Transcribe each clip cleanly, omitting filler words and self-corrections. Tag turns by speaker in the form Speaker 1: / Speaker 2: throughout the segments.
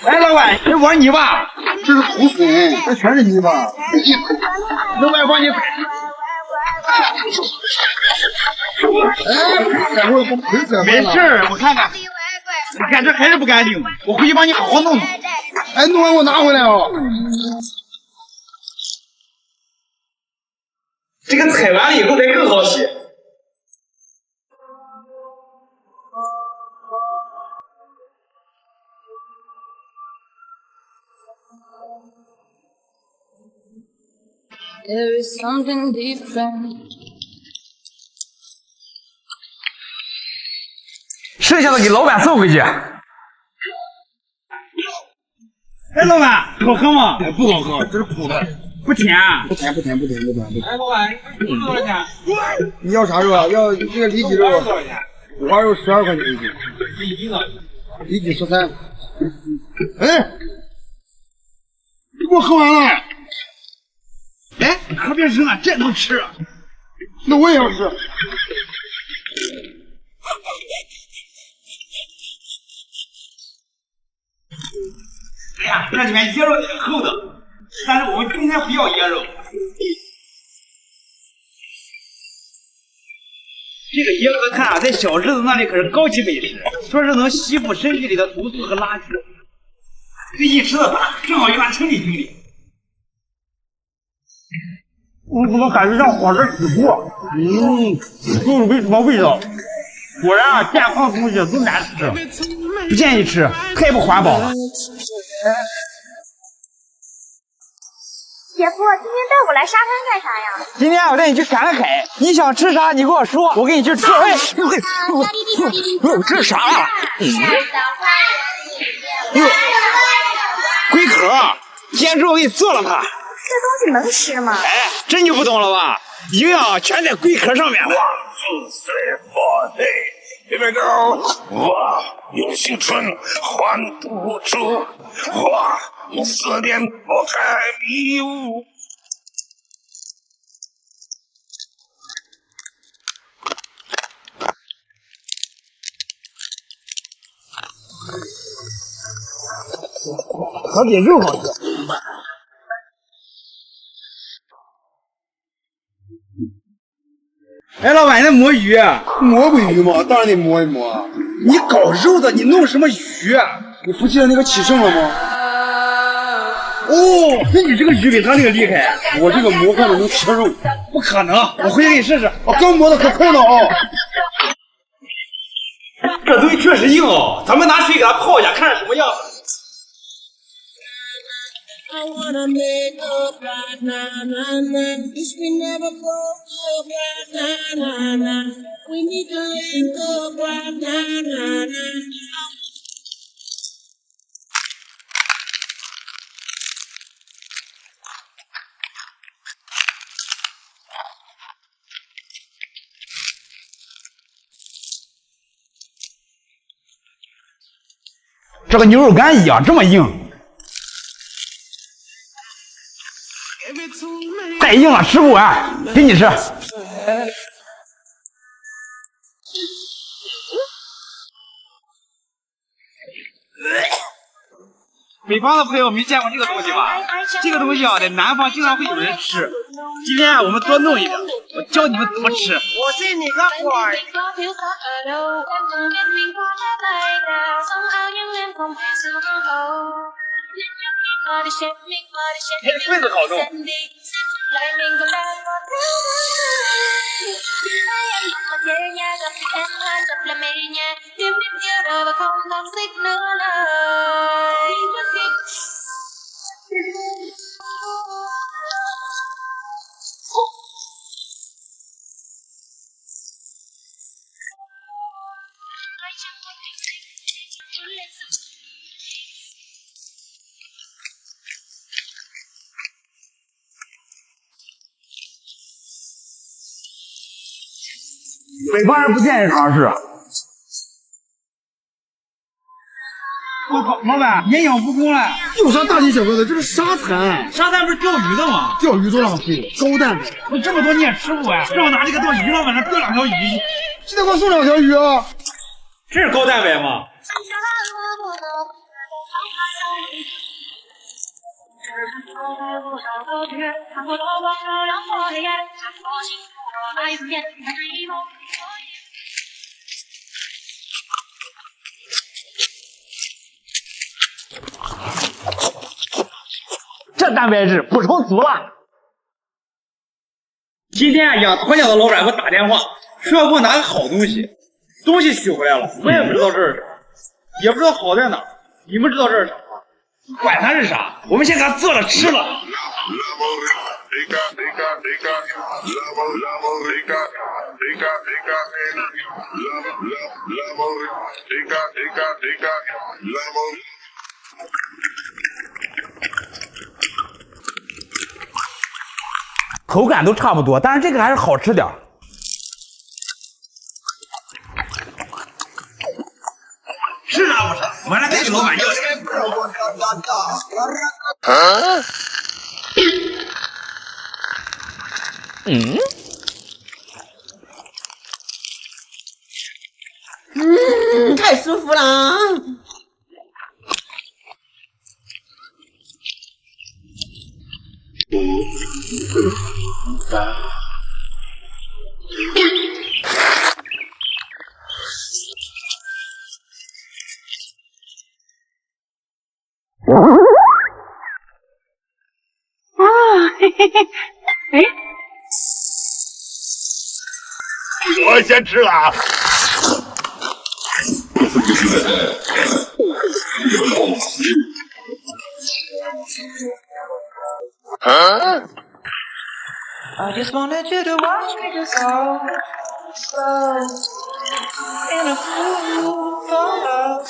Speaker 1: 哎，老板，这碗泥巴，
Speaker 2: 这是土笋，这全是泥巴。
Speaker 1: 老板帮你。
Speaker 2: 哎，待会儿不赔这
Speaker 1: 没事，我看看。你看这还是不干净，我回去帮你好好弄弄。
Speaker 2: 哎，弄完给我拿回来哦。
Speaker 1: 这个踩完了以后才更好洗。
Speaker 3: There is something different.
Speaker 1: 剩下的给老板送回去。哎，老板，好喝吗？
Speaker 2: 不好喝，这是苦的，
Speaker 1: 不甜啊？
Speaker 2: 不甜。
Speaker 1: 哎，老板，肉多少钱？
Speaker 2: 你要啥肉啊？要这个里脊肉，五花肉12块钱一斤。里脊13。哎，你给我喝完了。
Speaker 1: 哎，可别扔了，这能吃。
Speaker 2: 那我也要吃。
Speaker 1: 哎呀，这里面椰肉挺厚的，但是我们今天不要椰肉。这个椰子看啊，在小日子那里可是高级美食，说是能吸附身体里的毒素和垃圾。这一吃的话，正好用来清理清理。我怎么感觉像火车起锅？就是没什么味道。果然啊，健康的东西都难吃，不建议吃，太不环保了。
Speaker 4: 姐夫，今天带我来沙滩干啥呀？
Speaker 1: 今天我带你去看海，你想吃啥你跟我说，我给你去吃。哎，这是啥啊？哟，龟壳，煎之后给你做了它。
Speaker 4: 这东西能吃吗？
Speaker 1: 哎，真就不懂了吧？营养全在龟壳上面了。
Speaker 5: Baby girl， 我有青春换不出，我有思念拨开迷雾。
Speaker 2: 可比肉好吃。
Speaker 1: 哎，老板，那摸鱼？
Speaker 2: 摸不鱼吗？当然得摸一摸。
Speaker 1: 你搞肉的，你弄什么鱼？
Speaker 2: 你不记得那个启胜了吗？
Speaker 1: 哦，那你这个鱼比他那个厉害。
Speaker 2: 我这个磨开了能切肉。
Speaker 1: 不可能，我回去给你试试。
Speaker 2: 我刚磨的可快了哦。
Speaker 1: 这东西确实硬哦，咱们拿水给它泡一下，看是什么样子。
Speaker 3: I wanna make up right now, nah, nah. Wish we never broke up right now, nah, nah. We need to link up right now, nah, nah.
Speaker 1: 这个牛肉干一样这么硬，太硬了，吃不完，给你吃。北方的朋友没见过这个东西吧？这个东西啊，在南方经常会有人吃。今天啊，我们多弄一点，我教你们怎么吃。我信你个鬼！这棍子好弄。北方人不建议尝试。我靠，老板，营养不够了。
Speaker 2: 有啥大惊小怪的？这是沙蚕。
Speaker 1: 沙滩不是钓鱼的吗？
Speaker 2: 钓鱼多浪费，高蛋白。
Speaker 1: 你这么多你也吃不完，让我拿这个到鱼浪板上钓2条鱼。
Speaker 2: 现在给我送2条鱼啊！
Speaker 1: 这是高蛋白吗？这蛋白质补充足了。
Speaker 6: 今天养鸵鸟的老板给我打电话，说要给我拿个好东西，东西取回来了，我也不知道这是啥，也不知道好在哪。你们知道这是啥吗？管它是啥，我们先给它做了吃了。
Speaker 1: 口感都差不多，但是这个还是好吃点。
Speaker 6: 是啥不啥？我来再给老板要去。
Speaker 3: 太舒服了。
Speaker 5: 我先吃了啊。
Speaker 7: I just wanted you to watch me dissolve slow in a pool for love.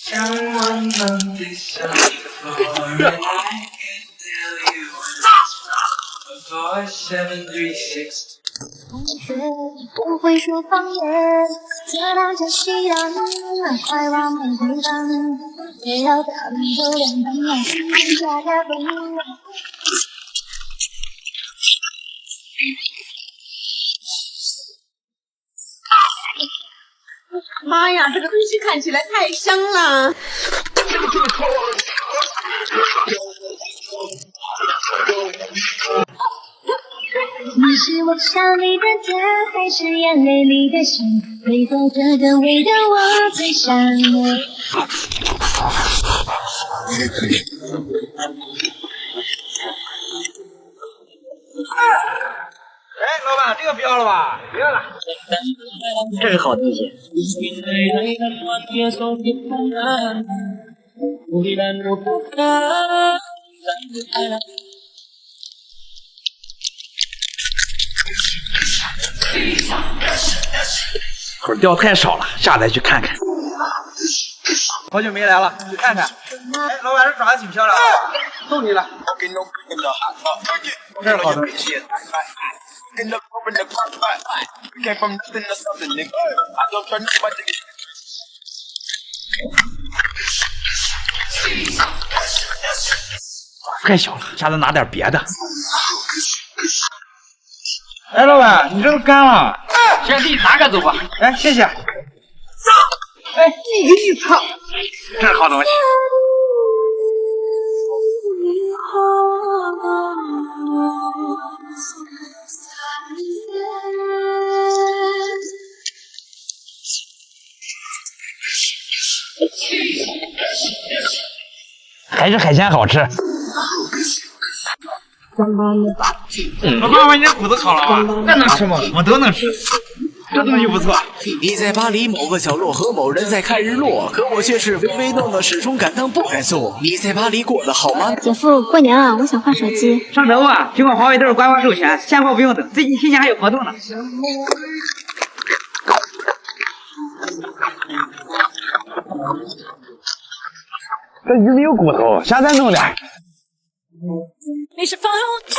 Speaker 7: Someone must be searching for, and I can tell you a voice 736.
Speaker 4: 同学不会说方言，这两家西洋，快往美回荡，也要表明就两本来新家的本。
Speaker 3: 妈呀，这个东西看起来太香了！
Speaker 4: 你是我笑里的甜，还是眼泪里的咸？为何这个味道我最想念？
Speaker 6: 哎，老板，这个不要了吧？不要了。这是好东西。
Speaker 1: 口钓太少了，下来去看看。
Speaker 6: 好久没来了，去看看。哎，老板，这爪子挺漂亮的，送你了。这是好东西。
Speaker 1: 太小了，下次拿点别的。
Speaker 6: 哎，老板，你这都干了，先自己拿个走吧。哎，谢谢。哎，你操，这是好东西。
Speaker 1: 还是海鲜好吃。
Speaker 6: 老爸把你的骨头烤了吧？那能吃吗？我都能吃。这东西不错。
Speaker 8: 你在巴黎某个角落和某人在看日落，可我却是唯唯诺诺，始终感到不敢做。你在巴黎过得好吗？
Speaker 4: 姐夫，过年了，我想换手机。
Speaker 6: 上头啊，苹果、华为都是官方授权，现货不用等。最近新年还有活动呢。
Speaker 1: 这鱼没有骨头，下再弄点。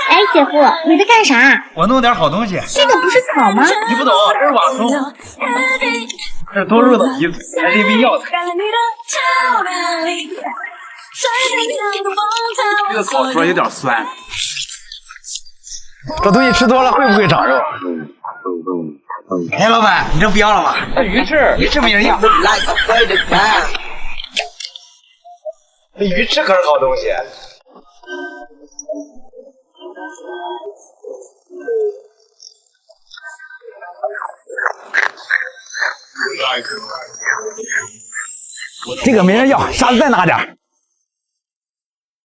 Speaker 4: 哎，姐夫，你在干啥？
Speaker 6: 我弄点好东西。
Speaker 4: 这个不是草吗？
Speaker 6: 你不懂，这是瓦松，这是多肉的鼻子，还是一味药材。
Speaker 8: 这个烤出来有点酸。
Speaker 6: 这东西吃多了会不会长肉？哎，老板，你这不要了吗？这鱼翅没人要。这鱼翅可是好东西。这个没人要，下次再拿点。